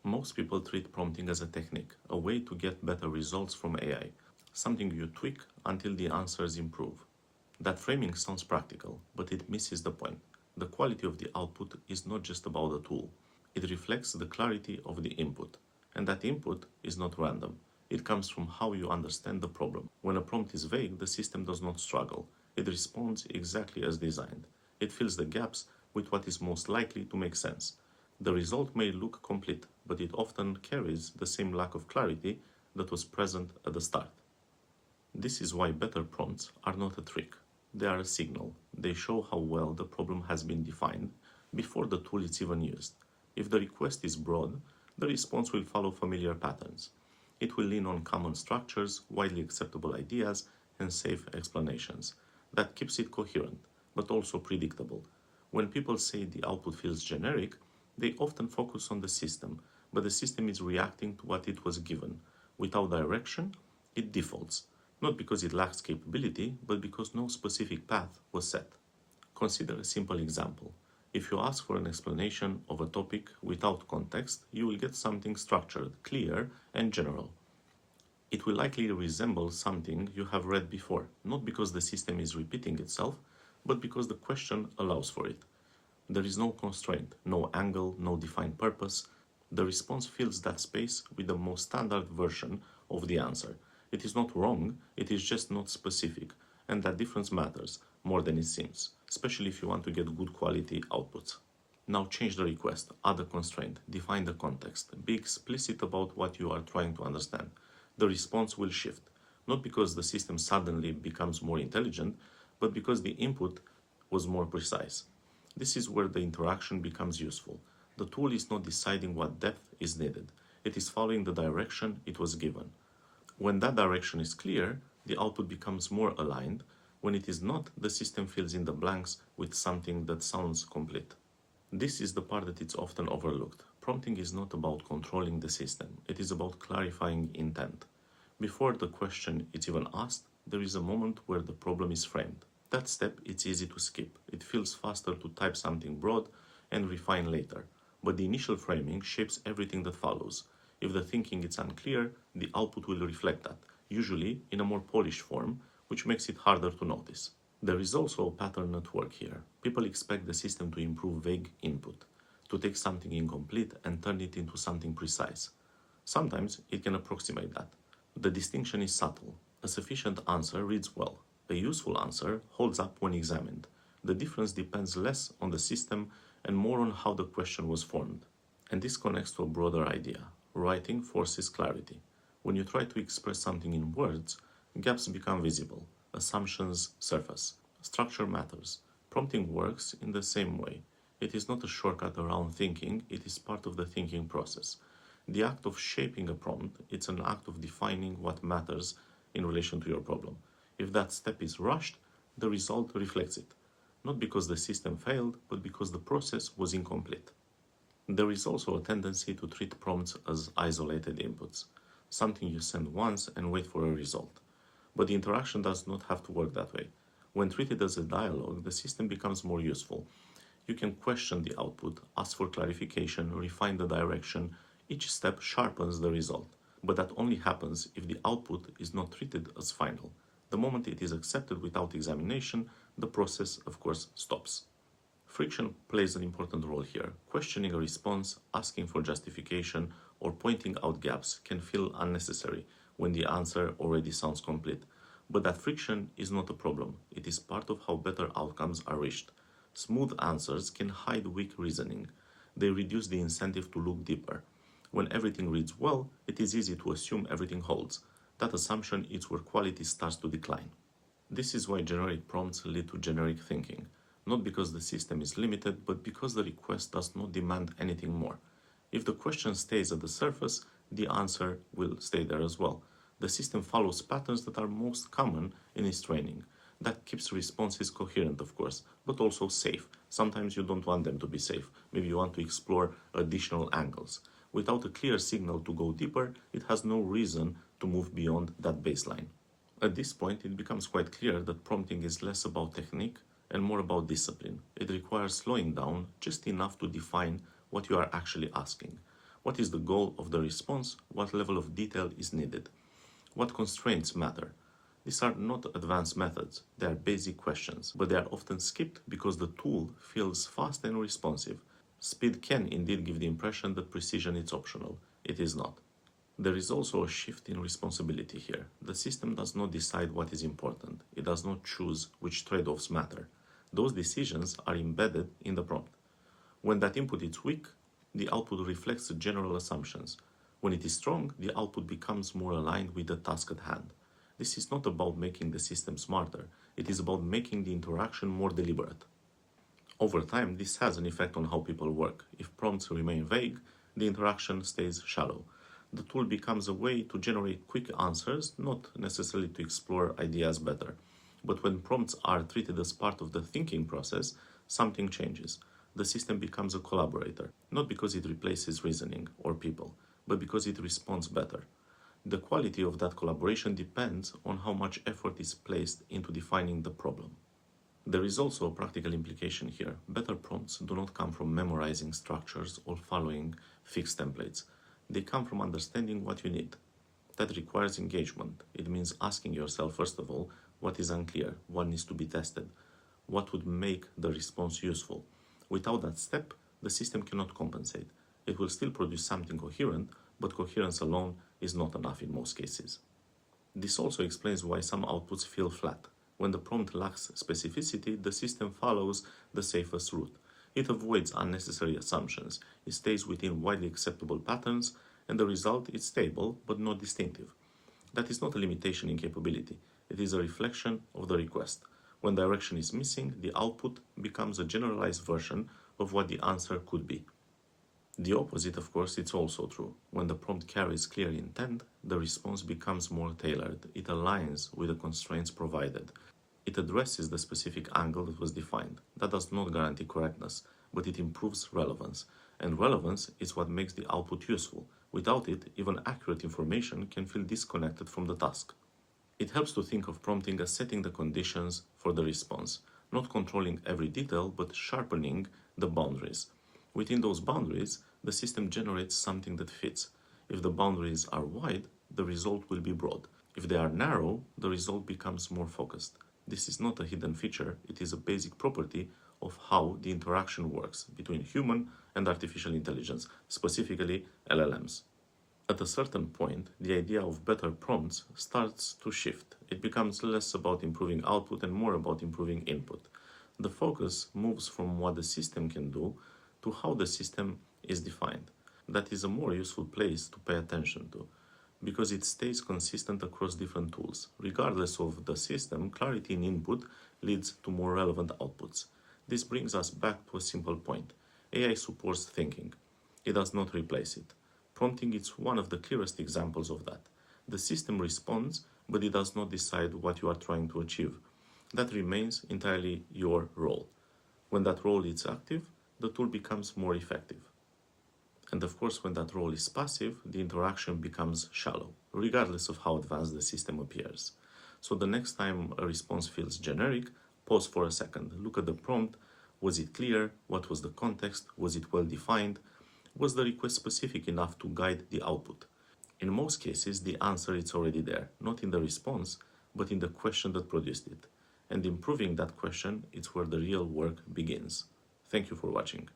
Most people treat prompting as a technique, a way to get better results from AI, something you tweak until the answers improve. That framing sounds practical, but it misses the point. The quality of the output is not just about the tool. It reflects the clarity of the input. And that input is not random. It comes from how you understand the problem. When a prompt is vague, the system does not struggle. It responds exactly as designed. It fills the gaps with what is most likely to make sense. The result may look complete, but it often carries the same lack of clarity that was present at the start. This is why better prompts are not a trick. They are a signal. They show how well the problem has been defined before the tool is even used. If the request is broad, the response will follow familiar patterns. It will lean on common structures, widely acceptable ideas, and safe explanations. That keeps it coherent, but also predictable. When people say the output feels generic, they often focus on the system, but the system is reacting to what it was given. Without direction, it defaults, not because it lacks capability, but because no specific path was set. Consider a simple example. If you ask for an explanation of a topic without context, you will get something structured, clear, and general. It will likely resemble something you have read before, not because the system is repeating itself, but because the question allows for it. There is no constraint, no angle, no defined purpose. The response fills that space with the most standard version of the answer. It is not wrong, it is just not specific, and that difference matters more than it seems, especially if you want to get good quality outputs. Now change the request, add a constraint, define the context, be explicit about what you are trying to understand. The response will shift, not because the system suddenly becomes more intelligent, but because the input was more precise. This is where the interaction becomes useful. The tool is not deciding what depth is needed. It is following the direction it was given. When that direction is clear, the output becomes more aligned. When it is not, the system fills in the blanks with something that sounds complete. This is the part that is often overlooked. Prompting is not about controlling the system. It is about clarifying intent. Before the question is even asked, there is a moment where the problem is framed. That step, it's easy to skip. It feels faster to type something broad and refine later. But the initial framing shapes everything that follows. If the thinking is unclear, the output will reflect that, usually in a more polished form, which makes it harder to notice. There is also a pattern at work here. People expect the system to improve vague input, to take something incomplete and turn it into something precise. Sometimes it can approximate that. The distinction is subtle. A sufficient answer reads well. A useful answer holds up when examined. The difference depends less on the system and more on how the question was formed. And this connects to a broader idea. Writing forces clarity. When you try to express something in words, gaps become visible. Assumptions surface. Structure matters. Prompting works in the same way. It is not a shortcut around thinking, it is part of the thinking process. The act of shaping a prompt, it's an act of defining what matters in relation to your problem. If that step is rushed, the result reflects it. Not because the system failed, but because the process was incomplete. There is also a tendency to treat prompts as isolated inputs, something you send once and wait for a result. But the interaction does not have to work that way. When treated as a dialogue, the system becomes more useful. You can question the output, ask for clarification, refine the direction. Each step sharpens the result. But that only happens if the output is not treated as final. The moment it is accepted without examination, the process, of course, stops. Friction plays an important role here. Questioning a response, asking for justification, or pointing out gaps can feel unnecessary when the answer already sounds complete. But that friction is not a problem. It is part of how better outcomes are reached. Smooth answers can hide weak reasoning. They reduce the incentive to look deeper. When everything reads well, it is easy to assume everything holds. That assumption is where quality starts to decline. This is why generic prompts lead to generic thinking. Not because the system is limited, but because the request does not demand anything more. If the question stays at the surface, the answer will stay there as well. The system follows patterns that are most common in its training. That keeps responses coherent, of course, but also safe. Sometimes you don't want them to be safe. Maybe you want to explore additional angles. Without a clear signal to go deeper, it has no reason to move beyond that baseline. At this point, it becomes quite clear that prompting is less about technique and more about discipline. It requires slowing down just enough to define what you are actually asking. What is the goal of the response? What level of detail is needed? What constraints matter? These are not advanced methods, they are basic questions, but they are often skipped because the tool feels fast and responsive. Speed can indeed give the impression that precision is optional. It is not. There is also a shift in responsibility here. The system does not decide what is important. It does not choose which trade-offs matter. Those decisions are embedded in the prompt. When that input is weak, the output reflects the general assumptions. When it is strong, the output becomes more aligned with the task at hand. This is not about making the system smarter. It is about making the interaction more deliberate. Over time, this has an effect on how people work. If prompts remain vague, the interaction stays shallow. The tool becomes a way to generate quick answers, not necessarily to explore ideas better. But when prompts are treated as part of the thinking process, something changes. The system becomes a collaborator, not because it replaces reasoning or people, but because it responds better. The quality of that collaboration depends on how much effort is placed into defining the problem. There is also a practical implication here. Better prompts do not come from memorizing structures or following fixed templates. They come from understanding what you need. That requires engagement. It means asking yourself, first of all, what is unclear, what needs to be tested, what would make the response useful. Without that step, the system cannot compensate. It will still produce something coherent, but coherence alone is not enough in most cases. This also explains why some outputs feel flat. When the prompt lacks specificity, the system follows the safest route. It avoids unnecessary assumptions. It stays within widely acceptable patterns, and the result is stable but not distinctive. That is not a limitation in capability. It is a reflection of the request. When direction is missing, the output becomes a generalized version of what the answer could be. The opposite, of course, is also true. When the prompt carries clear intent, the response becomes more tailored. It aligns with the constraints provided. It addresses the specific angle that was defined. That does not guarantee correctness, but it improves relevance. And relevance is what makes the output useful. Without it, even accurate information can feel disconnected from the task. It helps to think of prompting as setting the conditions for the response, not controlling every detail, but sharpening the boundaries. Within those boundaries, the system generates something that fits. If the boundaries are wide, the result will be broad. If they are narrow, the result becomes more focused. This is not a hidden feature, it is a basic property of how the interaction works between human and artificial intelligence, specifically LLMs. At a certain point, the idea of better prompts starts to shift. It becomes less about improving output and more about improving input. The focus moves from what the system can do to how the system is defined. That is a more useful place to pay attention to, because it stays consistent across different tools. Regardless of the system, clarity in input leads to more relevant outputs. This brings us back to a simple point. AI supports thinking. It does not replace it. Prompting is one of the clearest examples of that. The system responds, but it does not decide what you are trying to achieve. That remains entirely your role. When that role is active, the tool becomes more effective. And of course, when that role is passive, the interaction becomes shallow, regardless of how advanced the system appears. So the next time a response feels generic, pause for a second. Look at the prompt. Was it clear? What was the context? Was it well defined? Was the request specific enough to guide the output? In most cases, the answer is already there, not in the response, but in the question that produced it. And improving that question is where the real work begins. Thank you for watching.